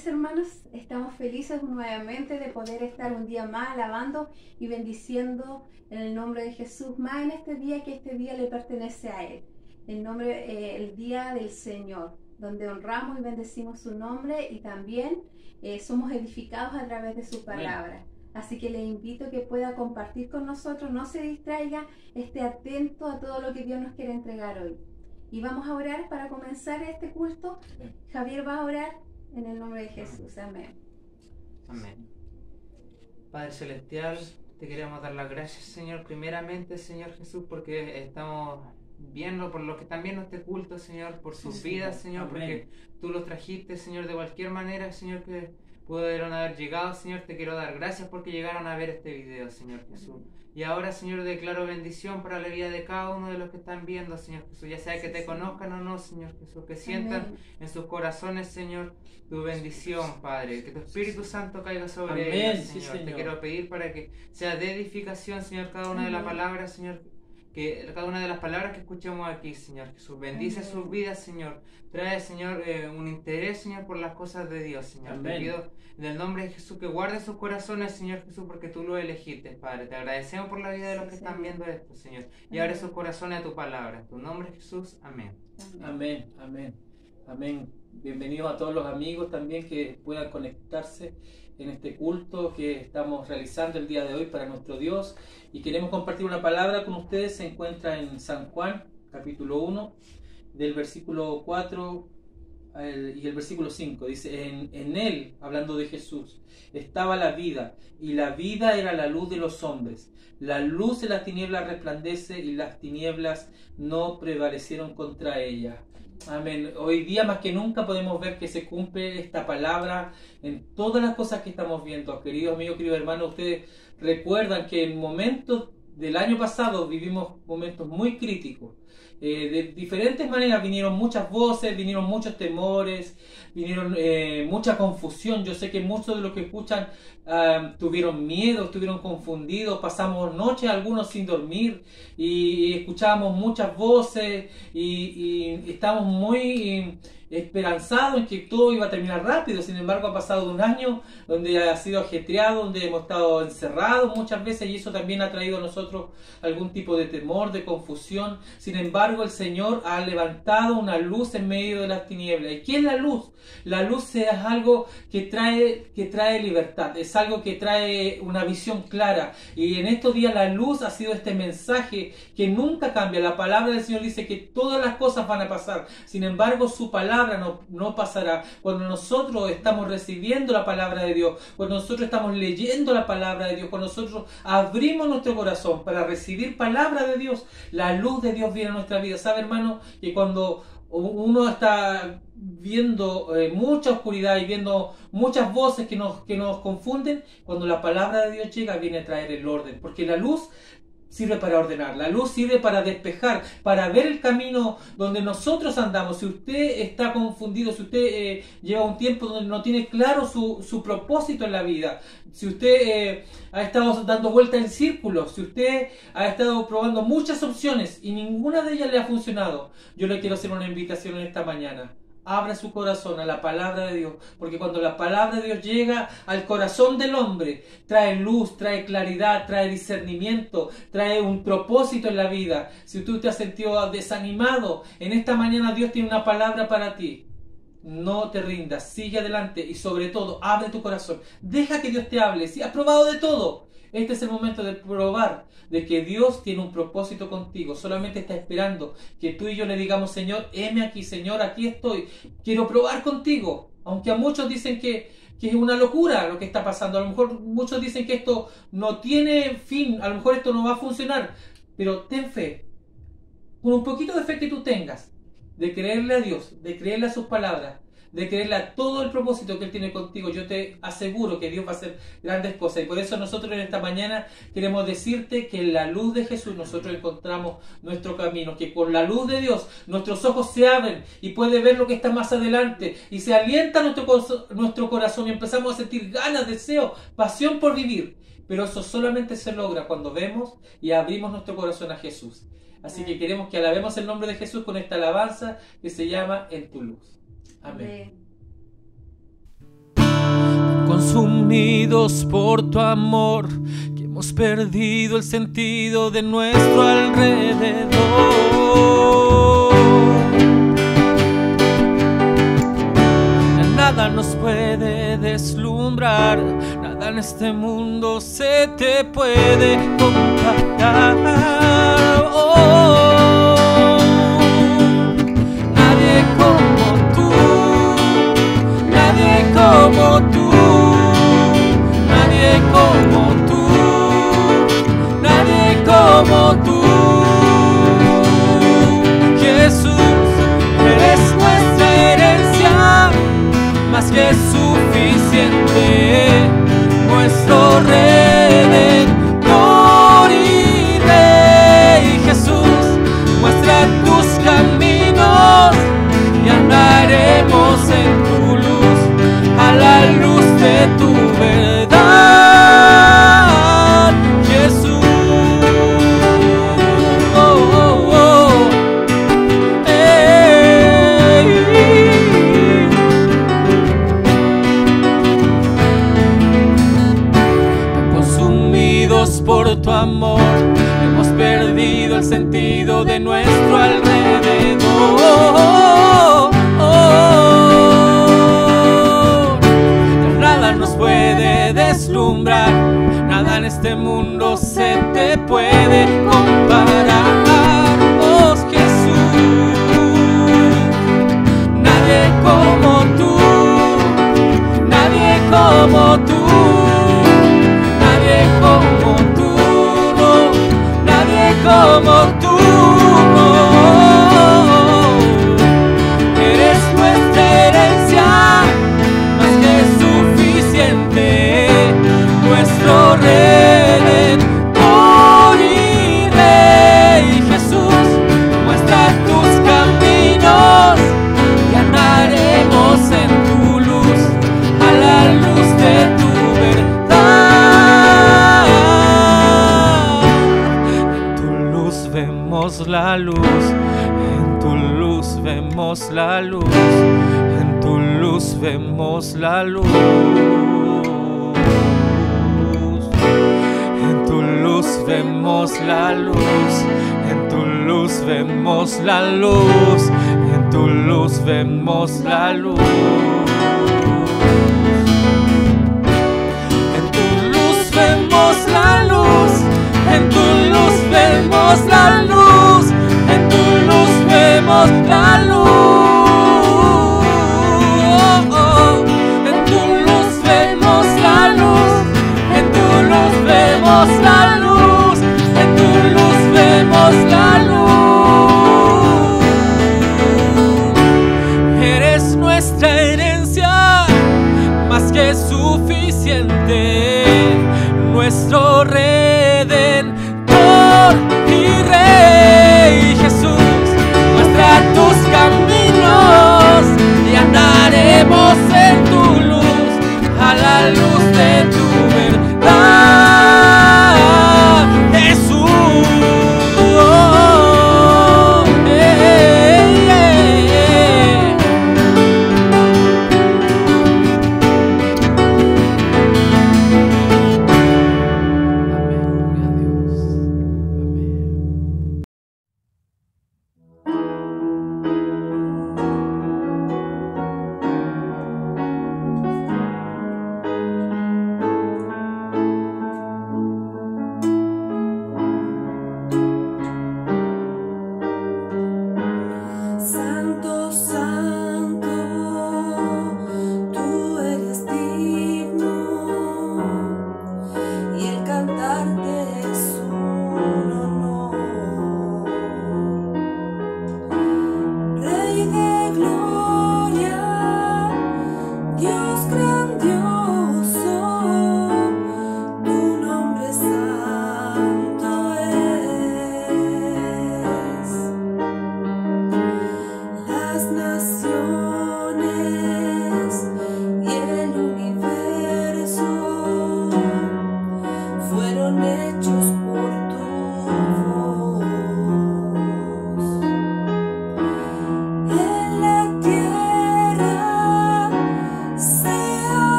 mis hermanos, estamos felices nuevamente de poder estar un día más alabando y bendiciendo en el nombre de Jesús, más en este día que este día le pertenece a Él, el día del Señor, donde honramos y bendecimos su nombre y también somos edificados a través de su palabra. Así que le invito a que pueda compartir con nosotros, no se distraiga, esté atento a todo lo que Dios nos quiere entregar hoy. Y vamos a orar para comenzar este culto. Javier va a orar en el nombre de Jesús. Amén. Amén. Padre Celestial, te queremos dar las gracias, Señor, primeramente, Señor Jesús, porque estamos viendo por lo que están viendo este culto, Señor, por sus vidas, Señor, porque tú los trajiste, Señor, de cualquier manera, Señor, que pudieron haber llegado, Señor. Te quiero dar gracias porque llegaron a ver este video, Señor Jesús. Y ahora, Señor, declaro bendición para la vida de cada uno de los que están viendo, Señor Jesús, ya sea que te conozcan o no, Señor Jesús, que sientan en sus corazones, Señor, tu bendición, Padre, que tu Espíritu Santo caiga sobre ellos, Señor. Te quiero pedir para que sea de edificación, Señor, cada una de las palabras, Señor, que cada una de las palabras que escuchemos aquí, Señor Jesús. Bendice sus vidas, Señor. Trae, Señor, un interés, Señor, por las cosas de Dios, Señor. Te pido en el nombre de Jesús que guarde sus corazones, Señor Jesús, porque tú lo elegiste, Padre. Te agradecemos por la vida de los que están viendo esto, Señor. Y abre sus corazones a tu palabra. En tu nombre, Jesús. Amén. Amén, amén, amén. Bienvenidos a todos los amigos también que puedan conectarse en este culto que estamos realizando el día de hoy para nuestro Dios, y queremos compartir una palabra con ustedes. Se encuentra en San Juan, capítulo 1, del versículo 4 y el versículo 5. Dice, en él, hablando de Jesús, estaba la vida, y la vida era la luz de los hombres. La luz de las tinieblas resplandece, y las tinieblas no prevalecieron contra ella. Amén. Hoy día más que nunca podemos ver que se cumple esta palabra en todas las cosas que estamos viendo. Queridos amigos, queridos hermanos, ustedes recuerdan que en momentos del año pasado vivimos momentos muy críticos. De diferentes maneras vinieron muchas voces, vinieron muchos temores, vinieron mucha confusión. Yo sé que muchos de los que escuchan tuvieron miedo, estuvieron confundidos, pasamos noches algunos sin dormir y escuchábamos muchas voces y estábamos muy esperanzados en que todo iba a terminar rápido. Sin embargo, ha pasado un año donde ha sido ajetreado, donde hemos estado encerrados muchas veces, y eso también ha traído a nosotros algún tipo de temor, de confusión. Sin embargo, el Señor ha levantado una luz en medio de las tinieblas. ¿Y qué es la luz? La luz es algo que trae libertad, es algo que trae una visión clara, y en estos días la luz ha sido este mensaje que nunca cambia. La palabra del Señor dice que todas las cosas van a pasar, sin embargo su palabra no pasará. Cuando nosotros estamos recibiendo la palabra de Dios, cuando nosotros estamos leyendo la palabra de Dios, cuando nosotros abrimos nuestro corazón para recibir palabra de Dios, la luz de Dios viene a nuestra vida. ¿Sabe, hermano? Que cuando uno está viendo mucha oscuridad y viendo muchas voces que nos confunden, cuando la palabra de Dios llega, viene a traer el orden, porque la luz sirve para ordenar, la luz sirve para despejar, para ver el camino donde nosotros andamos. Si usted está confundido, si usted lleva un tiempo donde no tiene claro su propósito en la vida, si usted ha estado dando vueltas en círculos, si usted ha estado probando muchas opciones y ninguna de ellas le ha funcionado, yo le quiero hacer una invitación en esta mañana. Abra su corazón a la palabra de Dios, porque cuando la palabra de Dios llega al corazón del hombre, trae luz, trae claridad, trae discernimiento, trae un propósito en la vida. Si tú te has sentido desanimado, en esta mañana Dios tiene una palabra para ti. No te rindas, sigue adelante, y sobre todo, abre tu corazón. Deja que Dios te hable. Si has probado de todo, este es el momento de probar de que Dios tiene un propósito contigo. Solamente está esperando que tú y yo le digamos: Señor, heme aquí, Señor, aquí estoy. Quiero probar contigo. Aunque a muchos dicen que es una locura lo que está pasando. A lo mejor muchos dicen que esto no tiene fin. A lo mejor esto no va a funcionar. Pero ten fe. Con un poquito de fe que tú tengas, de creerle a Dios, de creerle a sus palabras, de creerle a todo el propósito que Él tiene contigo, yo te aseguro que Dios va a hacer grandes cosas. Y por eso nosotros en esta mañana queremos decirte que en la luz de Jesús nosotros encontramos nuestro camino, que con la luz de Dios nuestros ojos se abren y puede ver lo que está más adelante, y se alienta nuestro corazón y empezamos a sentir ganas, deseo, pasión por vivir. Pero eso solamente se logra cuando vemos y abrimos nuestro corazón a Jesús. Así que queremos que alabemos el nombre de Jesús con esta alabanza que se llama En tu luz. Amén. consumidos por tu amor, que hemos perdido el sentido de nuestro alrededor. Nada nos puede deslumbrar, nada en este mundo se te puede comparar. Oh, nadie como tú, nadie como tú, nadie como tú, nadie como tú. Jesús, eres nuestra herencia, más que suficiente, nuestro Redentor y Rey. Jesús, muestra tus caminos y andaremos en tu luz, a la luz de tu verdad. Jesús, oh, oh, oh. Por tu amor hemos perdido el sentido de nuestro alrededor. Nada nos puede deslumbrar, nada en este mundo se te puede comparar. Oh, Jesús, nadie como tú, nadie como tú. Como tú, no. Eres nuestra herencia, más que suficiente, nuestro Redentor y Rey. Jesús, muestra tus caminos y andaremos en tu luz, a la luz de tu verdad. Vemos la luz, en tu luz vemos la luz, en tu luz vemos la luz, en tu luz vemos la luz, en tu luz vemos la luz, en tu luz vemos la luz. En tu luz vemos la luz, en tu luz vemos la luz, en tu luz vemos la luz. Oh, oh. En tu luz vemos la luz, en tu luz vemos la luz, en tu luz vemos la luz. Eres nuestra herencia, más que suficiente, nuestro Redentor y Rey. Jesús, muestra tus caminos y andaremos en tu luz, a la luz de tu verdad. Jesús, oh,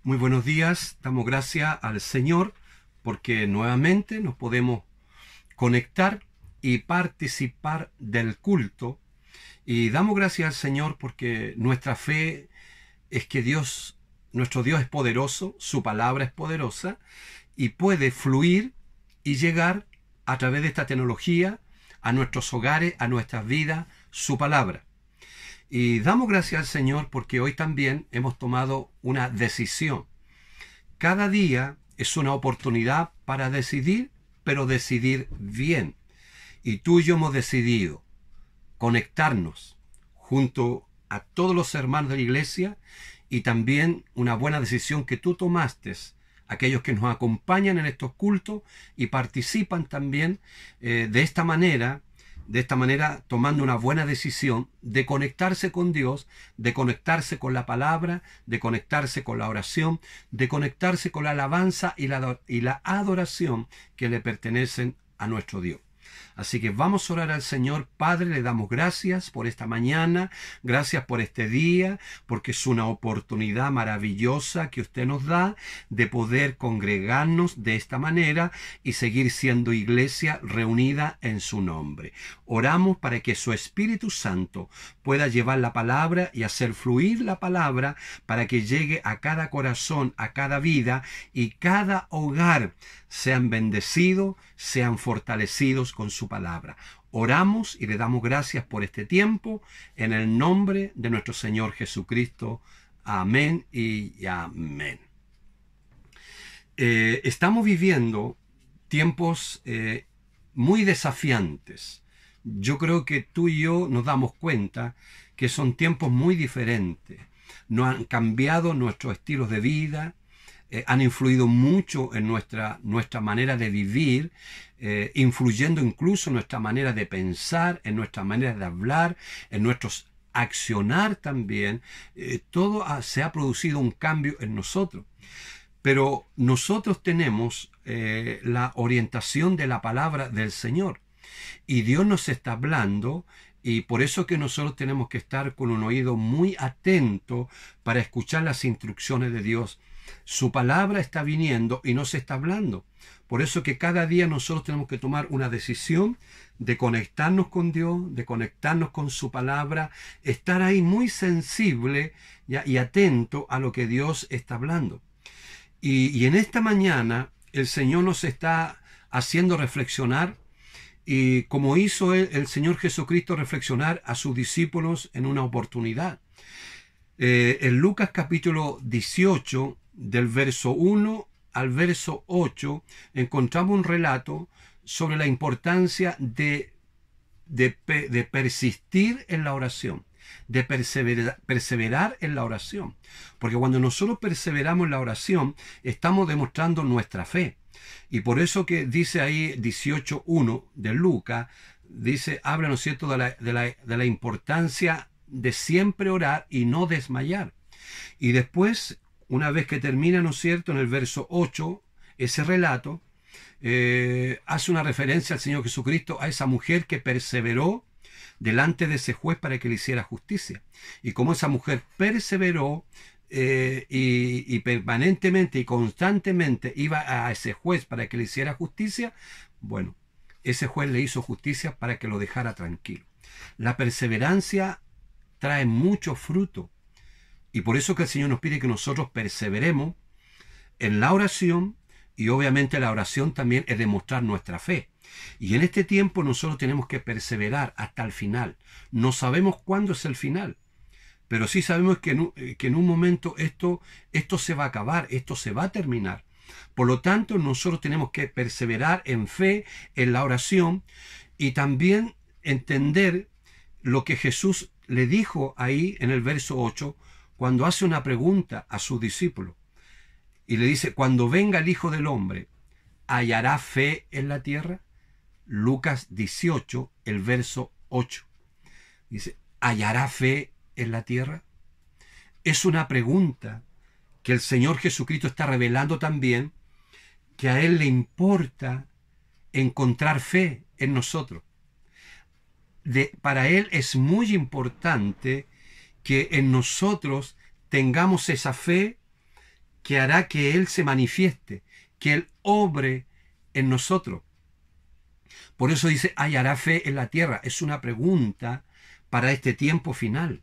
Muy buenos días, damos gracias al Señor porque nuevamente nos podemos conectar y participar del culto, y damos gracias al Señor porque nuestra fe es que Dios, nuestro Dios es poderoso, su palabra es poderosa y puede fluir y llegar a través de esta tecnología a nuestros hogares, a nuestras vidas, su palabra. Y damos gracias al Señor porque hoy también hemos tomado una decisión. Cada día es una oportunidad para decidir, pero decidir bien. Y tú y yo hemos decidido conectarnos junto a todos los hermanos de la iglesia, y también una buena decisión que tú tomaste, aquellos que nos acompañan en estos cultos y participan también de esta manera, tomando una buena decisión de conectarse con Dios, de conectarse con la palabra, de conectarse con la oración, de conectarse con la alabanza y la adoración que le pertenecen a nuestro Dios. Así que vamos a orar al Señor. Padre, le damos gracias por esta mañana, gracias por este día, porque es una oportunidad maravillosa que usted nos da de poder congregarnos de esta manera y seguir siendo iglesia reunida en su nombre. Oramos para que su Espíritu Santo pueda llevar la palabra y hacer fluir la palabra para que llegue a cada corazón, a cada vida, y cada hogar sean bendecidos, sean fortalecidos con su palabra. Oramos y le damos gracias por este tiempo en el nombre de nuestro Señor Jesucristo. Amén y amén. Estamos viviendo tiempos muy desafiantes. Yo creo que tú y yo nos damos cuenta que son tiempos muy diferentes. Nos han cambiado nuestros estilos de vida, han influido mucho en nuestra manera de vivir, influyendo incluso en nuestra manera de pensar, en nuestra manera de hablar, en nuestros accionar también. Se ha producido un cambio en nosotros. Pero nosotros tenemos la orientación de la palabra del Señor. Y Dios nos está hablando, y por eso que nosotros tenemos que estar con un oído muy atento para escuchar las instrucciones de Dios. Su palabra está viniendo y nos está hablando. Por eso que cada día nosotros tenemos que tomar una decisión de conectarnos con Dios, de conectarnos con su palabra, estar ahí muy sensible y atento a lo que Dios está hablando. Y en esta mañana el Señor nos está haciendo reflexionar, y como hizo el Señor Jesucristo reflexionar a sus discípulos en una oportunidad. En Lucas capítulo 18, del verso 1 al verso 8, encontramos un relato sobre la importancia de persistir en la oración, de perseverar en la oración. Porque cuando nosotros perseveramos en la oración, estamos demostrando nuestra fe. Y por eso que dice ahí 18.1 de Lucas, dice, habla, ¿no es cierto?, de la importancia de siempre orar y no desmayar. Y después, una vez que termina, ¿no es cierto?, en el verso 8, ese relato, hace una referencia al Señor Jesucristo, a esa mujer que perseveró delante de ese juez para que le hiciera justicia. Y como esa mujer perseveró y permanentemente y constantemente iba a ese juez para que le hiciera justicia, bueno, ese juez le hizo justicia para que lo dejara tranquilo. La perseverancia trae mucho fruto. Y por eso que el Señor nos pide que nosotros perseveremos en la oración, y obviamente la oración también es demostrar nuestra fe. Y en este tiempo nosotros tenemos que perseverar hasta el final. No sabemos cuándo es el final, pero sí sabemos que en un momento esto se va a acabar, esto se va a terminar. Por lo tanto, nosotros tenemos que perseverar en fe, en la oración, y también entender lo que Jesús le dijo ahí en el verso 8, cuando hace una pregunta a sus discípulos. Y le dice, cuando venga el Hijo del Hombre, ¿hallará fe en la tierra? Lucas 18, el verso 8. Dice, ¿hallará fe en la tierra? Es una pregunta que el Señor Jesucristo está revelando también, que a Él le importa encontrar fe en nosotros. Para Él es muy importante que en nosotros tengamos esa fe que hará que Él se manifieste, que Él obre en nosotros. Por eso dice, ¿hallará fe en la tierra? Es una pregunta para este tiempo final.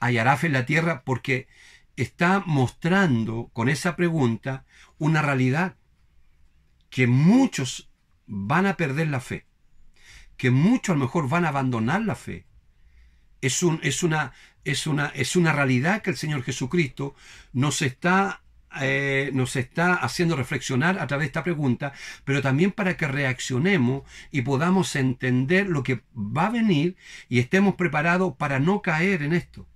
¿Hallará fe en la tierra? Porque está mostrando con esa pregunta una realidad, que muchos van a perder la fe, que muchos a lo mejor van a abandonar la fe. Es una realidad que el Señor Jesucristo nos está haciendo reflexionar a través de esta pregunta, pero también para que reaccionemos y podamos entender lo que va a venir y estemos preparados para no caer en esto,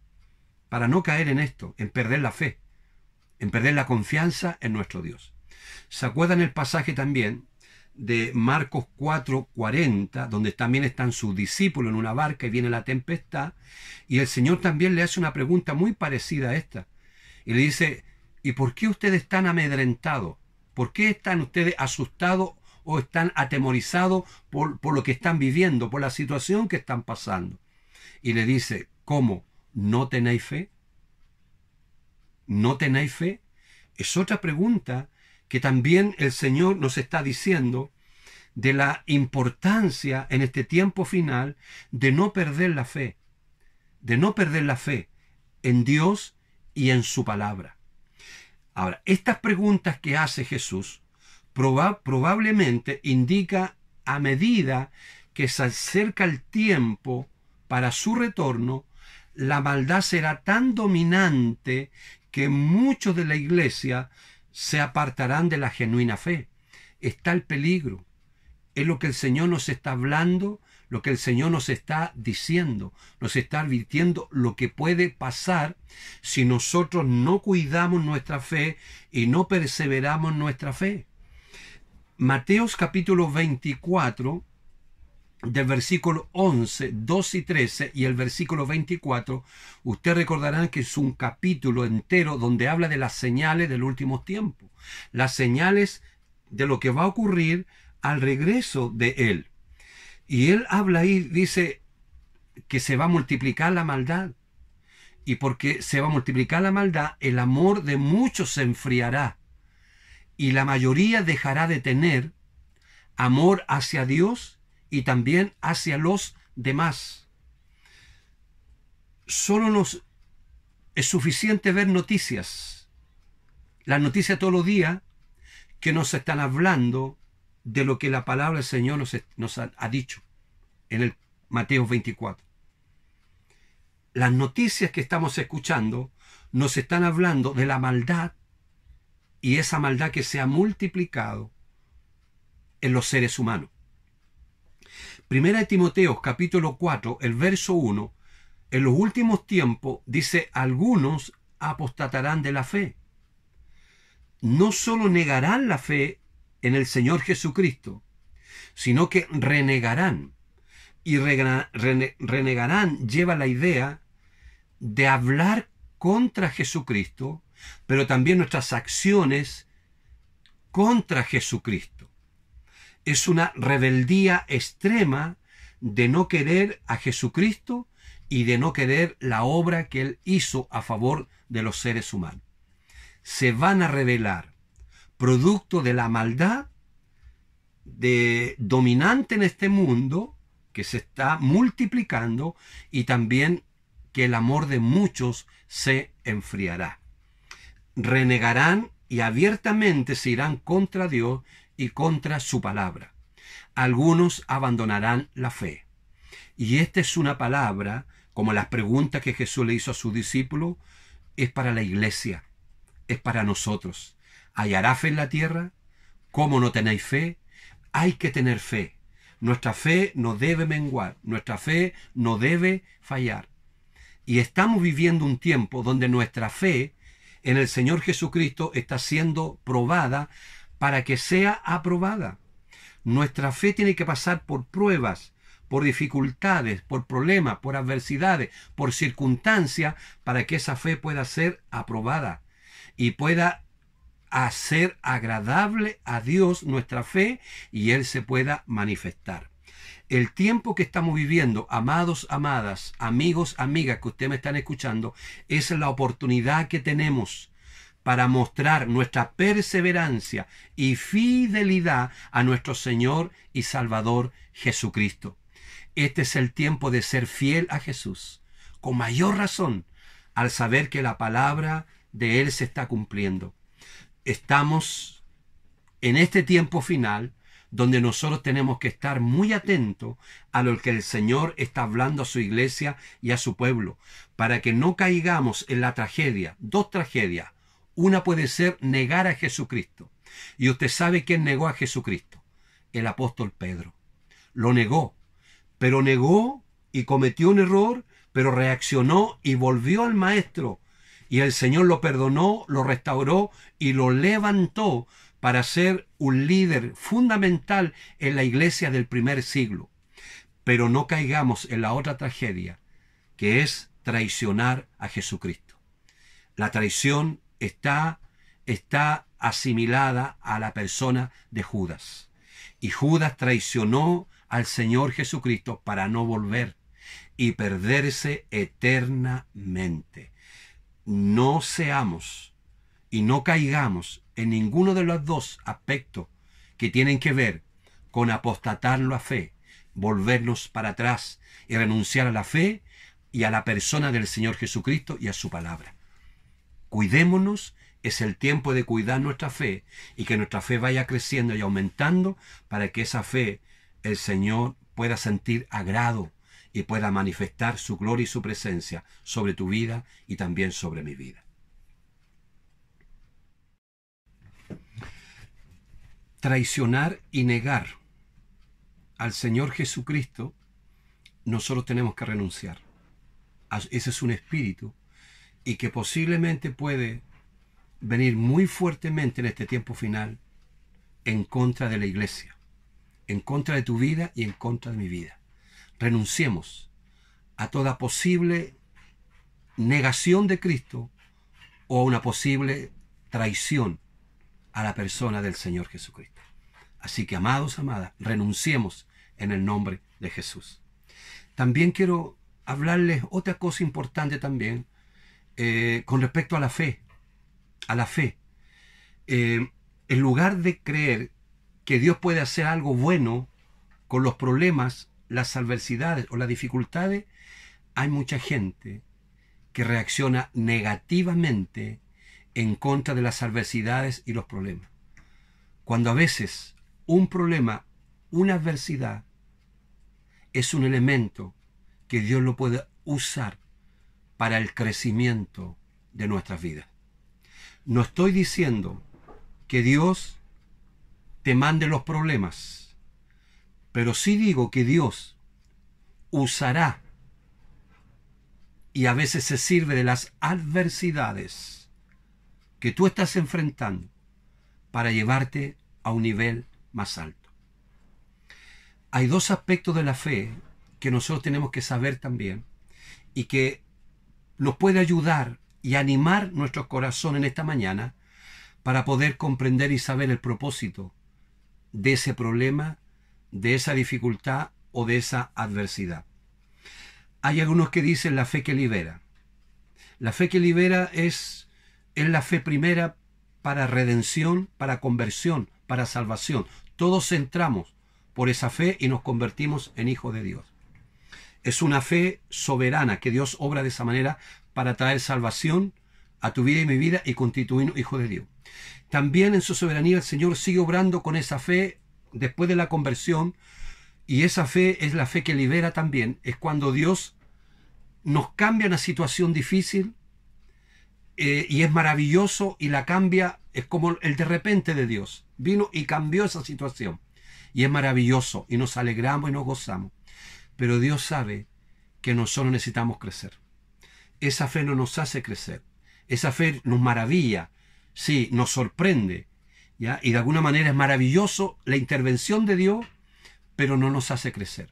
en perder la fe, en perder la confianza en nuestro Dios. ¿Se acuerdan el pasaje también de Marcos 4:40, donde también están sus discípulos en una barca y viene la tempestad, y el Señor también le hace una pregunta muy parecida a esta, y le dice, ¿y por qué ustedes están amedrentados? ¿Por qué están ustedes asustados o están atemorizados por lo que están viviendo, por la situación que están pasando? Y le dice, ¿cómo? ¿No tenéis fe? ¿No tenéis fe? Es otra pregunta que también el Señor nos está diciendo de la importancia en este tiempo final de no perder la fe, en Dios y en su palabra. Ahora, estas preguntas que hace Jesús probablemente indica, a medida que se acerca el tiempo para su retorno, la maldad será tan dominante que muchos de la iglesia se apartarán de la genuina fe. Está el peligro. Es lo que el Señor nos está hablando, lo que el Señor nos está diciendo, nos está advirtiendo lo que puede pasar si nosotros no cuidamos nuestra fe y no perseveramos en nuestra fe. Mateos capítulo 24, del versículo 11, 12 y 13 y el versículo 24, ustedes recordarán que es un capítulo entero donde habla de las señales del último tiempo, las señales de lo que va a ocurrir al regreso de Él. Y Él habla ahí, dice que se va a multiplicar la maldad, y porque se va a multiplicar la maldad, el amor de muchos se enfriará, y la mayoría dejará de tener amor hacia Dios y también hacia los demás. Solo es suficiente ver noticias, las noticias todos los días, que nos están hablando de lo que la palabra del Señor nos ha dicho en el Mateo 24. Las noticias que estamos escuchando nos están hablando de la maldad, y esa maldad que se ha multiplicado en los seres humanos. Primera de Timoteo, capítulo 4, el verso 1, en los últimos tiempos, dice, algunos apostatarán de la fe. No solo negarán la fe en el Señor Jesucristo, sino que renegarán. Y renegarán lleva la idea de hablar contra Jesucristo, pero también nuestras acciones contra Jesucristo. Es una rebeldía extrema de no querer a Jesucristo y de no querer la obra que Él hizo a favor de los seres humanos. Se van a rebelar, producto de la maldad dominante en este mundo, que se está multiplicando, y también que el amor de muchos se enfriará. Renegarán y abiertamente se irán contra Dios y contra su palabra. Algunos abandonarán la fe. Y esta es una palabra, como las preguntas que Jesús le hizo a sus discípulos, es para la iglesia, es para nosotros. ¿Hallará fe en la tierra? ¿Cómo no tenéis fe? Hay que tener fe. Nuestra fe no debe menguar, nuestra fe no debe fallar. Y estamos viviendo un tiempo donde nuestra fe en el Señor Jesucristo está siendo probada para que sea aprobada. Nuestra fe tiene que pasar por pruebas, por dificultades, por problemas, por adversidades, por circunstancias, para que esa fe pueda ser aprobada y pueda hacer agradable a Dios nuestra fe y Él se pueda manifestar. El tiempo que estamos viviendo, amados, amadas, amigos, amigas que ustedes me están escuchando, es la oportunidad que tenemos para mostrar nuestra perseverancia y fidelidad a nuestro Señor y Salvador Jesucristo. Este es el tiempo de ser fiel a Jesús, con mayor razón, al saber que la palabra de Él se está cumpliendo. Estamos en este tiempo final donde nosotros tenemos que estar muy atentos a lo que el Señor está hablando a su iglesia y a su pueblo, para que no caigamos en la tragedia. Dos tragedias. Una puede ser negar a Jesucristo. Y usted sabe quién negó a Jesucristo. El apóstol Pedro. Lo negó, pero negó y cometió un error, pero reaccionó y volvió al Maestro. Y el Señor lo perdonó, lo restauró y lo levantó para ser un líder fundamental en la iglesia del primer siglo. Pero no caigamos en la otra tragedia, que es traicionar a Jesucristo. La traición está asimilada a la persona de Judas. Y Judas traicionó al Señor Jesucristo para no volver y perderse eternamente. No seamos y no caigamos en ninguno de los dos aspectos que tienen que ver con apostatar la fe, volvernos para atrás y renunciar a la fe y a la persona del Señor Jesucristo y a su palabra. Cuidémonos, es el tiempo de cuidar nuestra fe y que nuestra fe vaya creciendo y aumentando para que esa fe el Señor pueda sentir agrado y pueda manifestar su gloria y su presencia sobre tu vida y también sobre mi vida. Traicionar y negar al Señor Jesucristo, nosotros tenemos que renunciar. Ese es un espíritu y que posiblemente puede venir muy fuertemente en este tiempo final en contra de la iglesia, en contra de tu vida y en contra de mi vida. Renunciemos a toda posible negación de Cristo o a una posible traición a la persona del Señor Jesucristo. Así que, amados, amadas, renunciemos en el nombre de Jesús. También quiero hablarles otra cosa importante también con respecto a la fe. A la fe. En lugar de creer que Dios puede hacer algo bueno con los problemas, las adversidades o las dificultades, hay mucha gente que reacciona negativamente en contra de las adversidades y los problemas. Cuando a veces un problema, una adversidad, es un elemento que Dios lo puede usar para el crecimiento de nuestras vidas. No estoy diciendo que Dios te mande los problemas, pero sí digo que Dios usará y a veces se sirve de las adversidades que tú estás enfrentando para llevarte a un nivel más alto. Hay dos aspectos de la fe que nosotros tenemos que saber también y que nos puede ayudar y animar nuestro corazón en esta mañana para poder comprender y saber el propósito de ese problema, de esa dificultad o de esa adversidad. Hay algunos que dicen la fe que libera. La fe que libera es la fe primera para redención, para conversión, para salvación. Todos entramos por esa fe y nos convertimos en hijos de Dios. Es una fe soberana que Dios obra de esa manera para traer salvación a tu vida y mi vida y constituirnos hijos de Dios. También en su soberanía el Señor sigue obrando con esa fe después de la conversión, y esa fe es la fe que libera también. Es cuando Dios nos cambia una situación difícil y es maravilloso y la cambia, es como el de repente de Dios. Vino y cambió esa situación y es maravilloso y nos alegramos y nos gozamos. Pero Dios sabe que nosotros necesitamos crecer. Esa fe no nos hace crecer. Esa fe nos maravilla, sí, nos sorprende, ¿ya? Y de alguna manera es maravilloso la intervención de Dios, pero no nos hace crecer.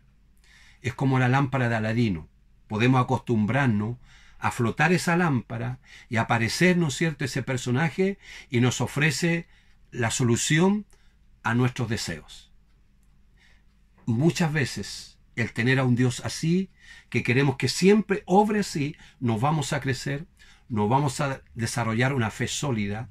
Es como la lámpara de Aladino. Podemos acostumbrarnos a flotar esa lámpara y aparecer, ¿no es cierto?, ese personaje y nos ofrece la solución a nuestros deseos. Muchas veces el tener a un Dios así, que queremos que siempre obre así, nos vamos a crecer, nos vamos a desarrollar una fe sólida,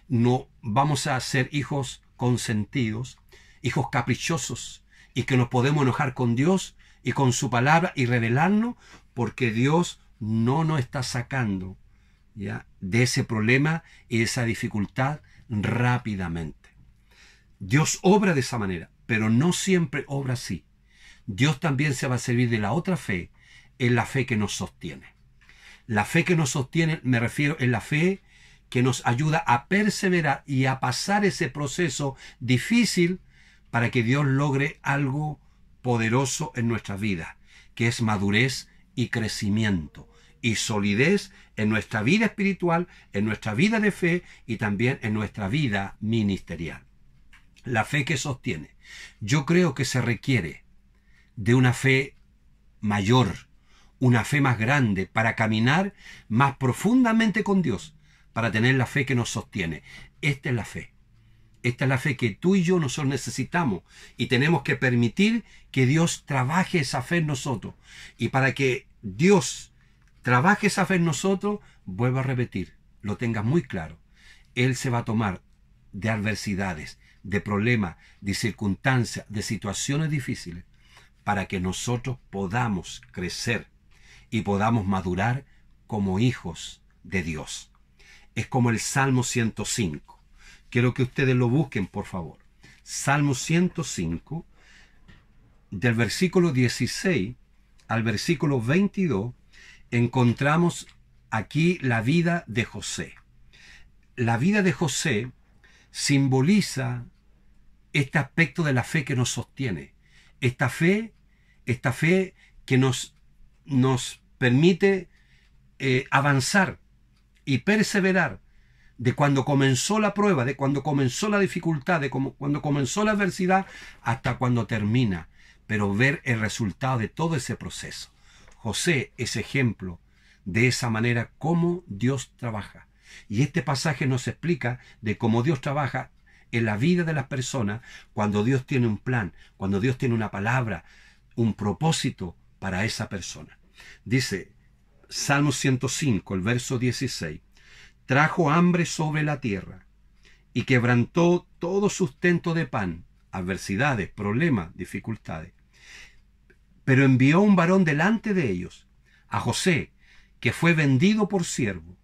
no vamos a ser hijos consentidos, hijos caprichosos, y que nos podemos enojar con Dios y con su palabra y rebelarnos, porque Dios no nos está sacando, ¿ya?, de ese problema y de esa dificultad rápidamente. Dios obra de esa manera, pero no siempre obra así. Dios también se va a servir de la otra fe, es la fe que nos sostiene. La fe que nos sostiene, me refiero, es la fe que nos ayuda a perseverar y a pasar ese proceso difícil para que Dios logre algo poderoso en nuestra vida, que es madurez y crecimiento y solidez en nuestra vida espiritual, en nuestra vida de fe y también en nuestra vida ministerial. La fe que sostiene. Yo creo que se requiere de una fe mayor, una fe más grande para caminar más profundamente con Dios, para tener la fe que nos sostiene. Esta es la fe. Esta es la fe que tú y yo nosotros necesitamos y tenemos que permitir que Dios trabaje esa fe en nosotros. Y para que Dios trabaje esa fe en nosotros, vuelvo a repetir, lo tengas muy claro, Él se va a tomar de adversidades, de problemas, de circunstancias, de situaciones difíciles, para que nosotros podamos crecer y podamos madurar como hijos de Dios. Es como el Salmo 105. Quiero que ustedes lo busquen, por favor. Salmo 105, del versículo 16 al versículo 22, encontramos aquí la vida de José. La vida de José simboliza este aspecto de la fe que nos sostiene. Esta fe que nos permite avanzar y perseverar, de cuando comenzó la prueba, de cuando comenzó la dificultad, de cuando comenzó la adversidad, hasta cuando termina, pero ver el resultado de todo ese proceso. José es ejemplo de esa manera cómo Dios trabaja. Y este pasaje nos explica de cómo Dios trabaja en la vida de las personas cuando Dios tiene un plan, cuando Dios tiene una palabra, un propósito para esa persona. Dice Salmo 105, el verso 16. Trajo hambre sobre la tierra y quebrantó todo sustento de pan, adversidades, problemas, dificultades. Pero envió un varón delante de ellos, a José, que fue vendido por siervo.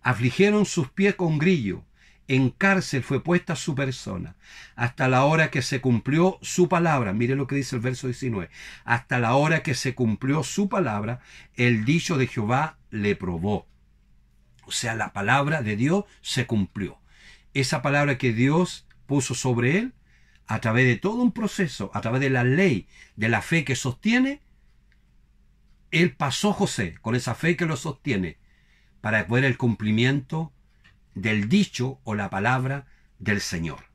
Afligieron sus pies con grillo, en cárcel fue puesta su persona, hasta la hora que se cumplió su palabra. Mire lo que dice el verso 19. Hasta la hora que se cumplió su palabra, el dicho de Jehová le probó. O sea, la palabra de Dios se cumplió. Esa palabra que Dios puso sobre él, a través de todo un proceso, a través de la ley, de la fe que sostiene, él pasó José con esa fe que lo sostiene para ver el cumplimiento del dicho o la palabra del Señor.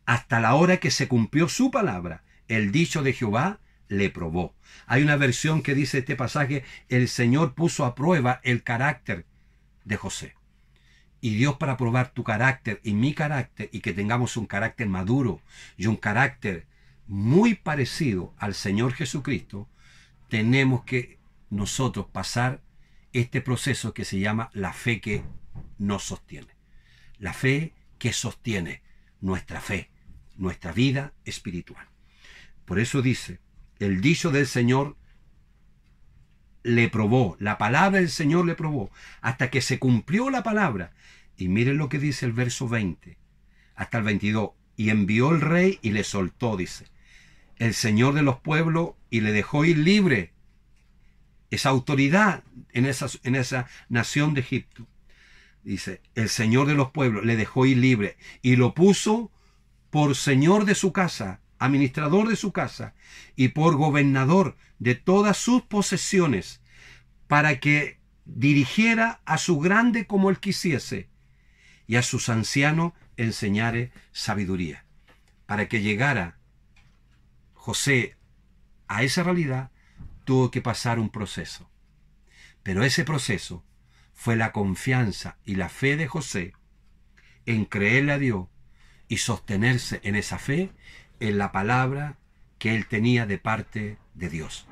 Hasta la hora que se cumplió su palabra, el dicho de Jehová le probó. Hay una versión que dice este pasaje, el Señor puso a prueba el carácter de José. Y Dios, para probar tu carácter y mi carácter, y que tengamos un carácter maduro y un carácter muy parecido al Señor Jesucristo, tenemos que nosotros pasar este proceso que se llama la fe que nos sostiene. La fe que sostiene nuestra fe, nuestra vida espiritual. Por eso dice, el dicho del Señor le probó, la palabra del Señor le probó, hasta que se cumplió la palabra. Y miren lo que dice el verso 20, hasta el 22. Y envió el rey y le soltó, dice, el Señor de los pueblos, y le dejó ir libre. Esa autoridad en esa nación de Egipto. Dice, el Señor de los pueblos le dejó ir libre y lo puso por señor de su casa, administrador de su casa y por gobernador de todas sus posesiones, para que dirigiera a su grande como él quisiese y a sus ancianos enseñare sabiduría. Para que llegara José a esa realidad, tuvo que pasar un proceso. Pero ese proceso fue la confianza y la fe de José en creerle a Dios y sostenerse en esa fe, en la palabra que él tenía de parte de Dios.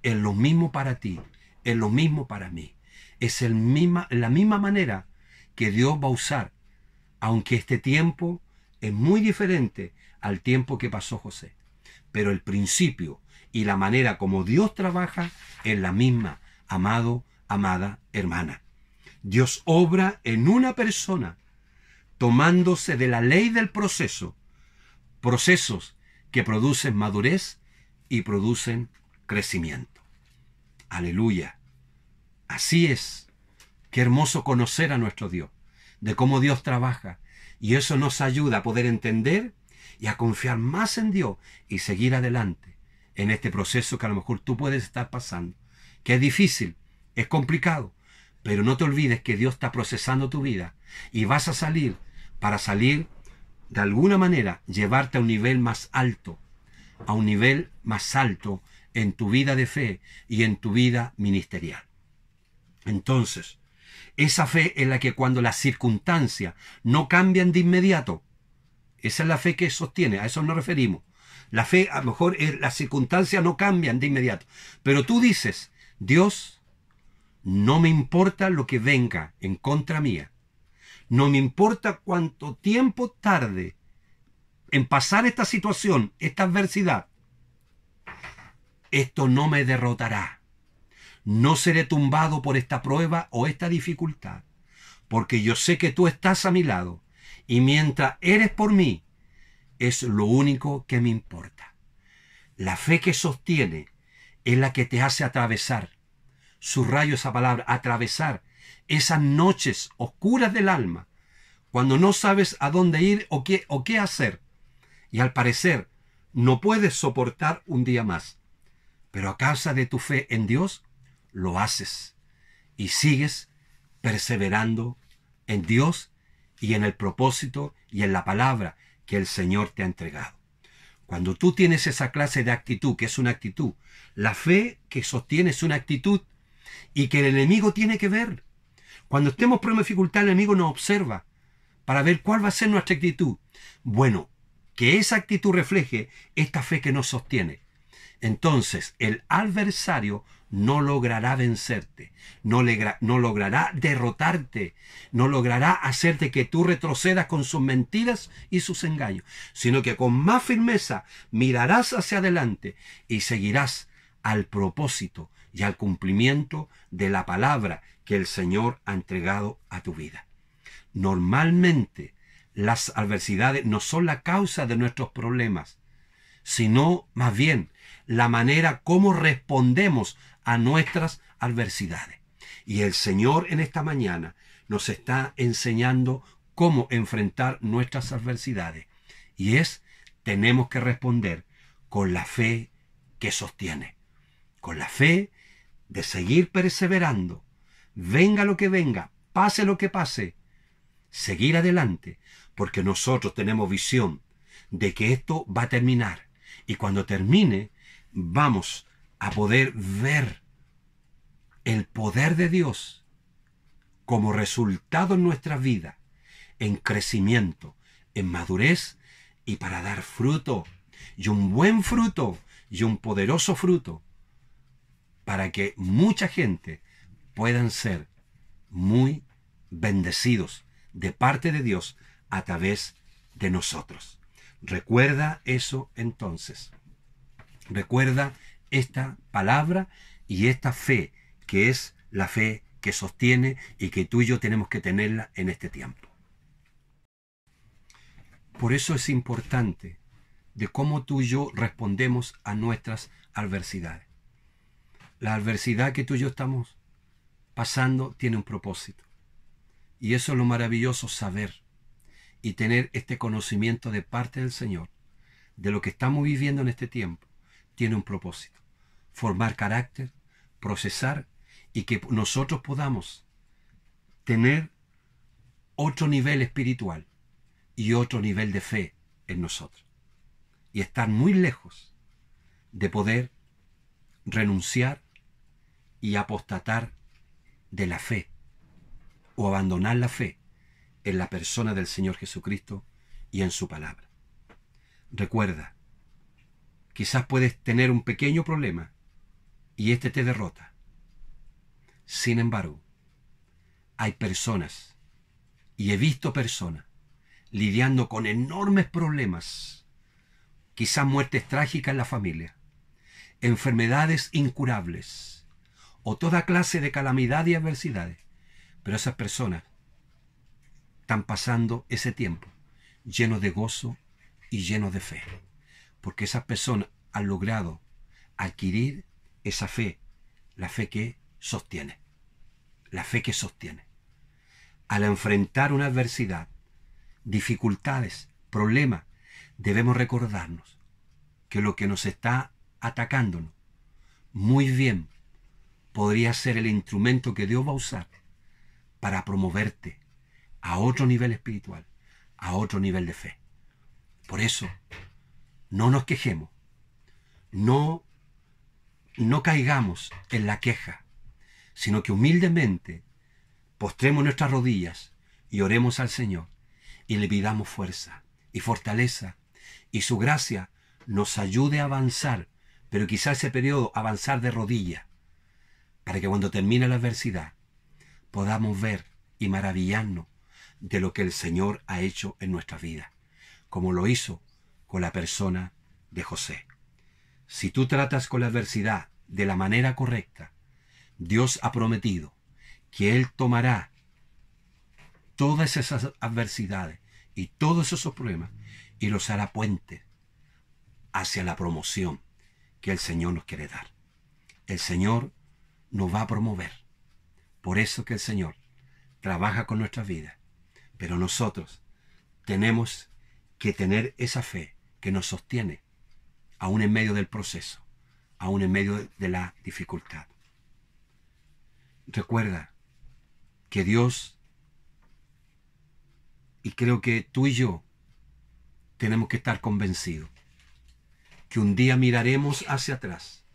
Es lo mismo para ti, es lo mismo para mí. Es la misma manera que Dios va a usar, aunque este tiempo es muy diferente al tiempo que pasó José. Pero el principio y la manera como Dios trabaja es la misma, amado, amada hermana. Dios obra en una persona, tomándose de la ley del proceso, procesos que producen madurez y producen crecimiento. Aleluya. Así es. Qué hermoso conocer a nuestro Dios, de cómo Dios trabaja. Y eso nos ayuda a poder entender y a confiar más en Dios y seguir adelante en este proceso que a lo mejor tú puedes estar pasando, que es difícil, es complicado, pero no te olvides que Dios está procesando tu vida y vas a salir, para salir de alguna manera, llevarte a un nivel más alto, en tu vida de fe y en tu vida ministerial. Entonces, esa fe es la que cuando las circunstancias no cambian de inmediato, esa es la fe que sostiene, a eso nos referimos. La fe, a lo mejor, las circunstancias no cambian de inmediato, pero tú dices, Dios, no me importa lo que venga en contra mía, no me importa cuánto tiempo tarde en pasar esta situación, esta adversidad, esto no me derrotará. No seré tumbado por esta prueba o esta dificultad, porque yo sé que tú estás a mi lado y mientras eres por mí, es lo único que me importa. La fe que sostiene es la que te hace atravesar, subrayo esa palabra, atravesar esas noches oscuras del alma, cuando no sabes a dónde ir o qué hacer, y al parecer no puedes soportar un día más. Pero a causa de tu fe en Dios, lo haces y sigues perseverando en Dios y en el propósito y en la palabra que el Señor te ha entregado. Cuando tú tienes esa clase de actitud, que es una actitud, la fe que sostiene es una actitud y que el enemigo tiene que ver. Cuando estemos por una dificultad, el enemigo nos observa para ver cuál va a ser nuestra actitud. Bueno, que esa actitud refleje esta fe que nos sostiene. Entonces el adversario no logrará vencerte, no logrará derrotarte, no logrará hacerte que tú retrocedas con sus mentiras y sus engaños, sino que con más firmeza mirarás hacia adelante y seguirás al propósito y al cumplimiento de la palabra que el Señor ha entregado a tu vida. Normalmente las adversidades no son la causa de nuestros problemas, sino más bien la manera como respondemos a nuestras adversidades. Y el Señor en esta mañana nos está enseñando cómo enfrentar nuestras adversidades. Y tenemos que responder con la fe que sostiene, con la fe de seguir perseverando, venga lo que venga, pase lo que pase, seguir adelante, porque nosotros tenemos visión de que esto va a terminar. Y cuando termine, vamos a poder ver el poder de Dios como resultado en nuestra vida, en crecimiento, en madurez y para dar fruto, y un buen fruto, y un poderoso fruto, para que mucha gente puedan ser muy bendecidos de parte de Dios a través de nosotros. Recuerda eso entonces. Recuerda esta palabra y esta fe, que es la fe que sostiene y que tú y yo tenemos que tenerla en este tiempo. Por eso es importante de cómo tú y yo respondemos a nuestras adversidades. La adversidad que tú y yo estamos pasando tiene un propósito. Y eso es lo maravilloso, saber y tener este conocimiento de parte del Señor, de lo que estamos viviendo en este tiempo, tiene un propósito. Formar carácter, procesar y que nosotros podamos tener otro nivel espiritual y otro nivel de fe en nosotros. Y estar muy lejos de poder renunciar y apostatar de la fe o abandonar la fe en la persona del Señor Jesucristo y en su palabra. Recuerda, quizás puedes tener un pequeño problema y este te derrota. Sin embargo, hay personas, y he visto personas, lidiando con enormes problemas, quizás muertes trágicas en la familia, enfermedades incurables, o toda clase de calamidad y adversidades. Pero esas personas están pasando ese tiempo llenos de gozo y llenos de fe, porque esas personas han logrado adquirir esa fe, la fe que sostiene, la fe que sostiene. Al enfrentar una adversidad, dificultades, problemas, debemos recordarnos que lo que nos está atacándonos, muy bien, podría ser el instrumento que Dios va a usar para promoverte a otro nivel espiritual, a otro nivel de fe. Por eso, no nos quejemos, no caigamos en la queja, sino que humildemente postremos nuestras rodillas y oremos al Señor y le pidamos fuerza y fortaleza y su gracia nos ayude a avanzar, pero quizá ese periodo avanzar de rodillas, para que cuando termine la adversidad podamos ver y maravillarnos de lo que el Señor ha hecho en nuestra vida, como lo hizo con la persona de José. Si tú tratas con la adversidad de la manera correcta, Dios ha prometido que Él tomará todas esas adversidades y todos esos problemas y los hará puente hacia la promoción que el Señor nos quiere dar. El Señor nos va a promover. Por eso que el Señor trabaja con nuestras vidas. Pero nosotros tenemos que tener esa fe que nos sostiene, aún en medio del proceso, aún en medio de la dificultad. Recuerda que Dios, y creo que tú y yo tenemos que estar convencidos, que un día miraremos hacia atrás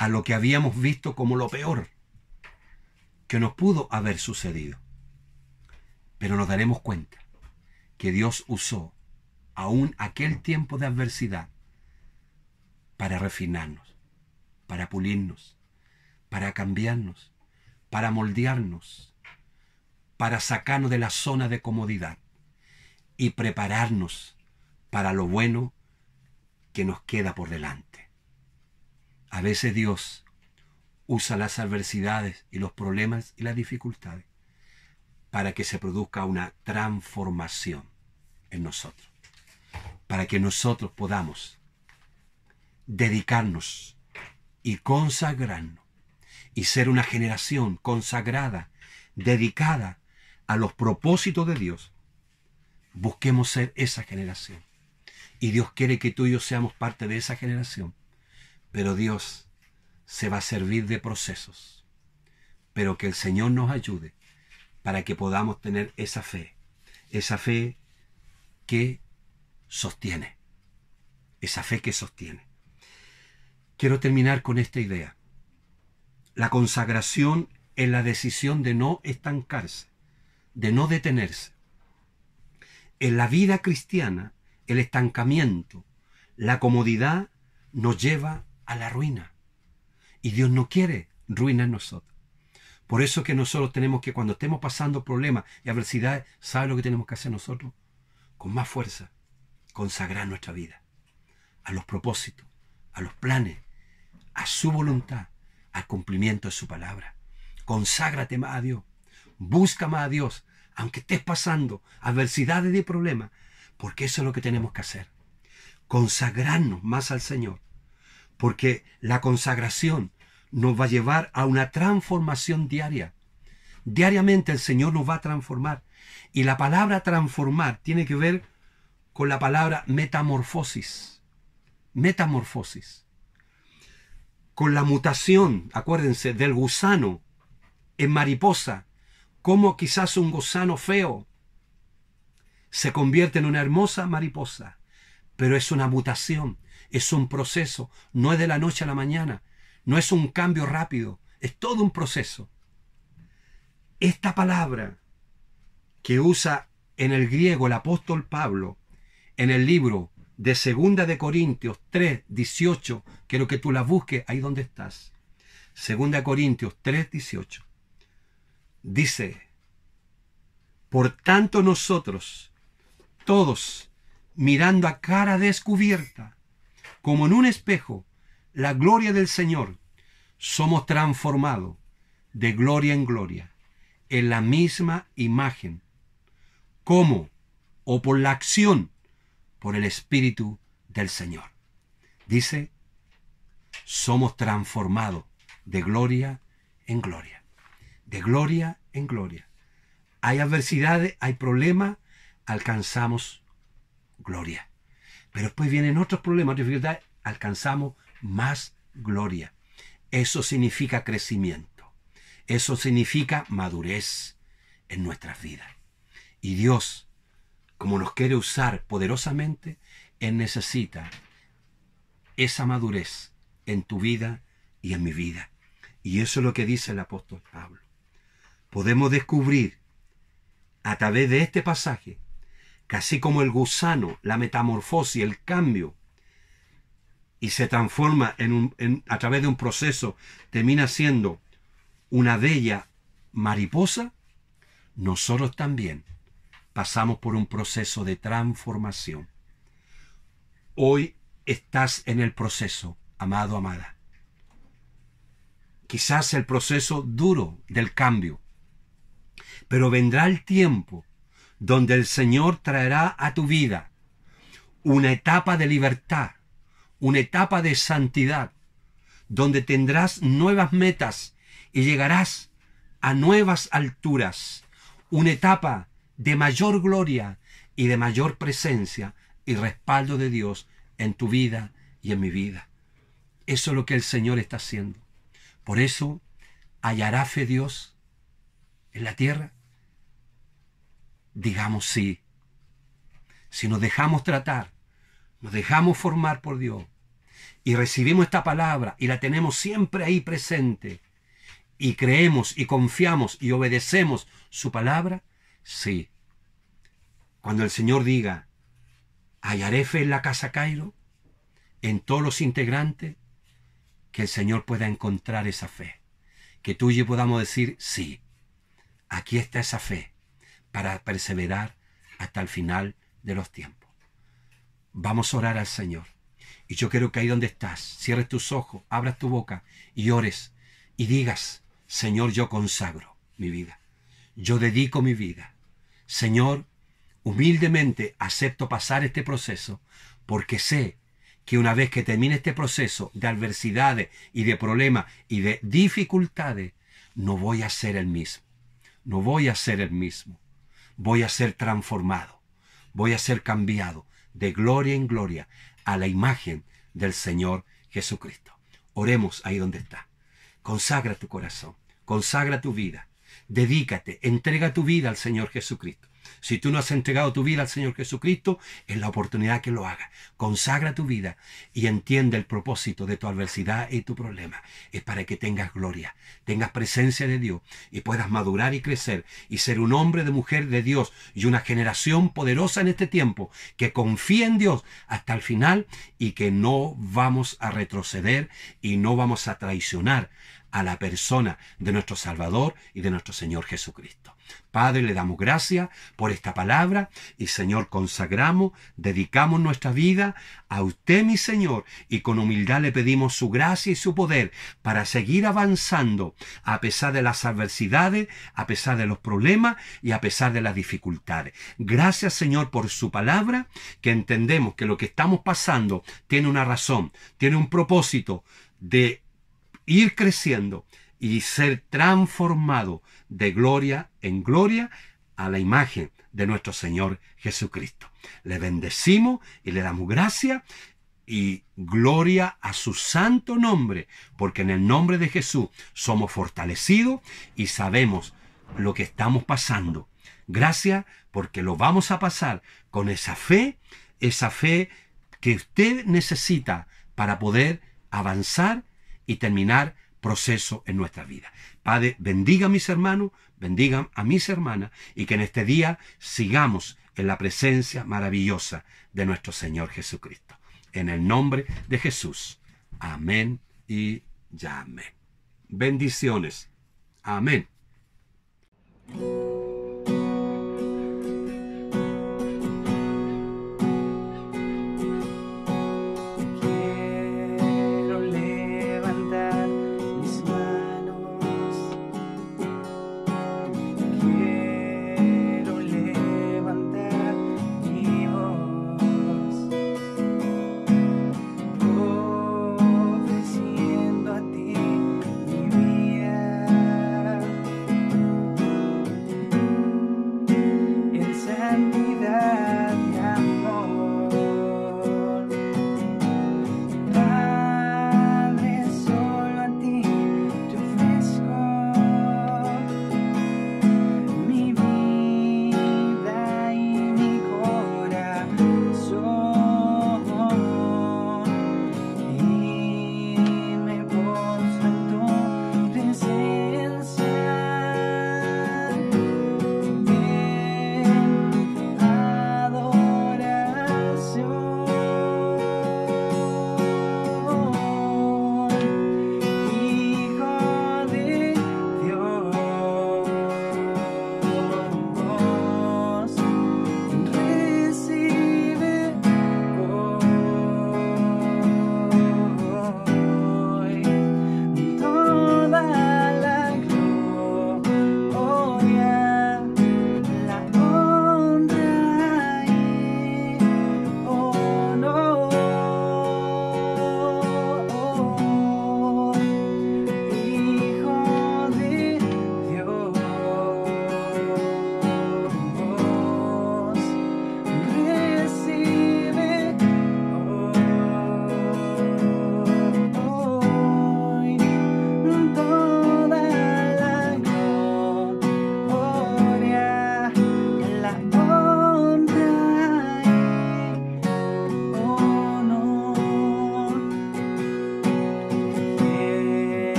a lo que habíamos visto como lo peor que nos pudo haber sucedido. Pero nos daremos cuenta que Dios usó aún aquel tiempo de adversidad para refinarnos, para pulirnos, para cambiarnos, para moldearnos, para sacarnos de la zona de comodidad y prepararnos para lo bueno que nos queda por delante. A veces Dios usa las adversidades y los problemas y las dificultades para que se produzca una transformación en nosotros, para que nosotros podamos dedicarnos y consagrarnos y ser una generación consagrada, dedicada a los propósitos de Dios. Busquemos ser esa generación. Y Dios quiere que tú y yo seamos parte de esa generación. Pero Dios se va a servir de procesos, pero que el Señor nos ayude para que podamos tener esa fe que sostiene, esa fe que sostiene. Quiero terminar con esta idea. La consagración es la decisión de no estancarse, de no detenerse. En la vida cristiana, el estancamiento, la comodidad nos lleva a la ruina. Y Dios no quiere ruina en nosotros. Por eso que nosotros tenemos que, cuando estemos pasando problemas y adversidades, ¿sabe lo que tenemos que hacer nosotros? Con más fuerza, consagrar nuestra vida a los propósitos, a los planes, a su voluntad, al cumplimiento de su palabra. Conságrate más a Dios, busca más a Dios, aunque estés pasando adversidades y problemas, porque eso es lo que tenemos que hacer. Consagrarnos más al Señor, porque la consagración nos va a llevar a una transformación diaria. Diariamente el Señor nos va a transformar. Y la palabra transformar tiene que ver con la palabra metamorfosis. Metamorfosis. Con la mutación, acuérdense, del gusano en mariposa. Como quizás un gusano feo se convierte en una hermosa mariposa. Pero es una mutación, es un proceso. No es de la noche a la mañana. No es un cambio rápido, es todo un proceso. Esta palabra que usa en el griego el apóstol Pablo en el libro de 2 de Corintios 3, 18, quiero que tú la busques ahí donde estás. 2 Corintios 3, 18. Dice, por tanto nosotros, todos, mirando a cara descubierta, como en un espejo, la gloria del Señor, somos transformados de gloria en gloria, en la misma imagen. ¿Cómo? O por la acción, por el Espíritu del Señor. Dice, somos transformados de gloria en gloria. De gloria en gloria. Hay adversidades, hay problemas, alcanzamos gloria. Pero después vienen otros problemas, otras dificultades, alcanzamos más gloria. Eso significa crecimiento. Eso significa madurez en nuestras vidas. Y Dios, como nos quiere usar poderosamente, Él necesita esa madurez en tu vida y en mi vida. Y eso es lo que dice el apóstol Pablo. Podemos descubrir a través de este pasaje que así como el gusano, la metamorfosis, el cambio, y se transforma a través de un proceso, termina siendo una bella mariposa, nosotros también pasamos por un proceso de transformación. Hoy estás en el proceso, amado, amada. Quizás el proceso duro del cambio, pero vendrá el tiempo donde el Señor traerá a tu vida una etapa de libertad, una etapa de santidad, donde tendrás nuevas metas y llegarás a nuevas alturas, una etapa de mayor gloria y de mayor presencia y respaldo de Dios en tu vida y en mi vida. Eso es lo que el Señor está haciendo. Por eso, ¿hallará fe Dios en la tierra? Digamos sí. Si nos dejamos tratar, nos dejamos formar por Dios y recibimos esta palabra y la tenemos siempre ahí presente y creemos y confiamos y obedecemos su palabra, sí. Cuando el Señor diga, hallaré fe en la casa Cairo, en todos los integrantes, que el Señor pueda encontrar esa fe. Que tú y yo podamos decir, sí, aquí está esa fe para perseverar hasta el final de los tiempos. Vamos a orar al Señor. Y yo quiero que ahí donde estás, cierres tus ojos, abras tu boca y ores y digas, Señor, yo consagro mi vida. Yo dedico mi vida. Señor, humildemente acepto pasar este proceso porque sé que una vez que termine este proceso de adversidades y de problemas y de dificultades, no voy a ser el mismo. No voy a ser el mismo. Voy a ser transformado. Voy a ser cambiado de gloria en gloria a la imagen del Señor Jesucristo. Oremos ahí donde está. Consagra tu corazón, consagra tu vida, dedícate, entrega tu vida al Señor Jesucristo. Si tú no has entregado tu vida al Señor Jesucristo, es la oportunidad que lo hagas. Consagra tu vida y entiende el propósito de tu adversidad y tu problema. Es para que tengas gloria, tengas presencia de Dios y puedas madurar y crecer y ser un hombre de mujer de Dios y una generación poderosa en este tiempo que confía en Dios hasta el final y que no vamos a retroceder y no vamos a traicionar a la persona de nuestro Salvador y de nuestro Señor Jesucristo. Padre, le damos gracias por esta palabra y, Señor, consagramos, dedicamos nuestra vida a usted, mi Señor, y con humildad le pedimos su gracia y su poder para seguir avanzando a pesar de las adversidades, a pesar de los problemas y a pesar de las dificultades. Gracias, Señor, por su palabra, que entendemos que lo que estamos pasando tiene una razón, tiene un propósito de ir creciendo y ser transformado de gloria en gloria a la imagen de nuestro Señor Jesucristo. Le bendecimos y le damos gracias y gloria a su santo nombre, porque en el nombre de Jesús somos fortalecidos y sabemos lo que estamos pasando. Gracias porque lo vamos a pasar con esa fe que usted necesita para poder avanzar y terminar proceso en nuestra vida. Padre, bendiga a mis hermanos, bendiga a mis hermanas y que en este día sigamos en la presencia maravillosa de nuestro Señor Jesucristo. En el nombre de Jesús. Amén y ya amén. Bendiciones. Amén.